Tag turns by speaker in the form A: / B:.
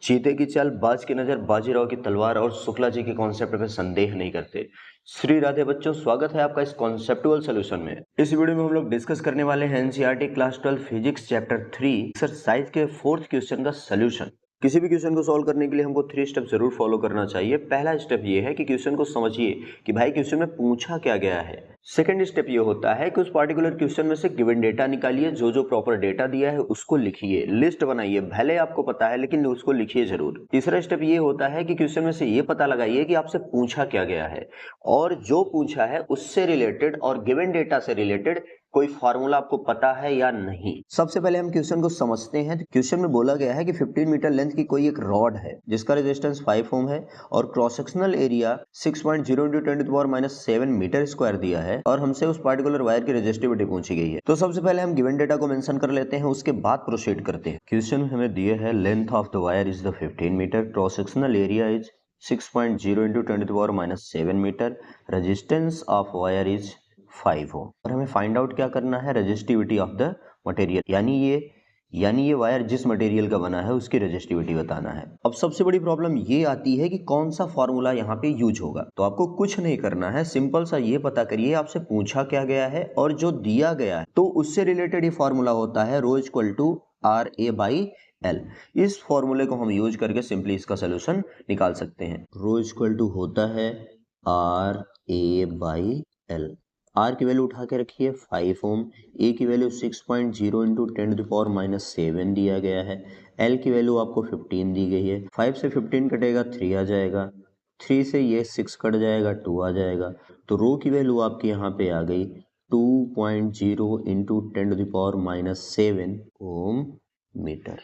A: चीते की चाल, बाज की नजर, बाजीराव की तलवार और शुक्ला जी के कॉन्सेप्ट पे संदेह नहीं करते। श्री राधे बच्चों, स्वागत है आपका इस कॉन्सेप्टुअल सोल्यूशन में। इस वीडियो में हम लोग डिस्कस करने वाले हैं NCERT class 12 physics chapter 3 exercise के 4th क्वेश्चन का सोल्यूशन। किसी भी क्वेश्चन को सॉल्व करने के लिए हमको 3 स्टेप जरूर फॉलो करना चाहिए। पहला स्टेप ये है कि क्वेश्चन को समझिए कि भाई क्वेश्चन में पूछा क्या गया है। सेकंड स्टेप ये होता है कि उस पार्टिकुलर क्वेश्चन में से गिवन डेटा निकालिए, जो जो प्रॉपर डेटा दिया है उसको लिखिए, लिस्ट बनाइए, भले आपको पता है लेकिन उसको लिखिए जरूर। तीसरा स्टेप ये होता है कि क्वेश्चन में से ये पता लगाइए कि आपसे पूछा क्या गया है और जो पूछा है उससे रिलेटेड और गिवन डेटा से रिलेटेड कोई फार्मूला आपको पता है या नहीं। सबसे पहले हम क्वेश्चन को समझते हैं। तो क्वेश्चन में बोला गया है कि 15 मीटर लेंथ की कोई एक रॉड है जिसका रेजिस्टेंस 5 ओम है और cross sectional area 6.0 × 10⁻⁷ metre square दिया है और हमसे उस पार्टिकुलर वायर की रेजिस्टिविटी पूछी गई है। तो सबसे पहले हम गिवन डेटा को मेंशन कर लेते हैं, उसके बाद प्रोसीड करते हैं। क्वेश्चन में हमें दिए है length of the wire is the 15 metre, cross sectional area is 6.0 × 10⁻⁷ metre, resistance of wire is 5 ohm और हमें फाइंड आउट क्या करना है, रेजिस्टिविटी ऑफ द मटेरियल, यानी ये वायर जिस मटेरियल का बना है उसकी रेजिस्टिविटी बताना है। अब सबसे बड़ी प्रॉब्लम ये आती है कि कौन सा फॉर्मूला यहाँ पे यूज होगा। तो आपको कुछ नहीं करना है, सिंपल सा ये पता करिए आपसे पूछा क्या गया है और जो दिया गया है तो उससे रिलेटेड ये फॉर्मूला होता है rho equal to R A by L. इस फॉर्मूले को हम यूज करके सिंपली इसका सोल्यूशन निकाल सकते हैं। रो इक्वल टू होता है R A by L. R की वैल्यू उठा के रखिए 5 ओम, ए की वैल्यू 6.0 × 10⁻⁷ दिया गया है, एल की वैल्यू आपको 15 दी गई है। 5 से 15 कटेगा 3 आ जाएगा, 3 से ये 6 कट जाएगा 2 आ जाएगा। तो रो की वैल्यू आपकी यहाँ पे आ गई 2.0 × 10⁻⁷ ओम मीटर।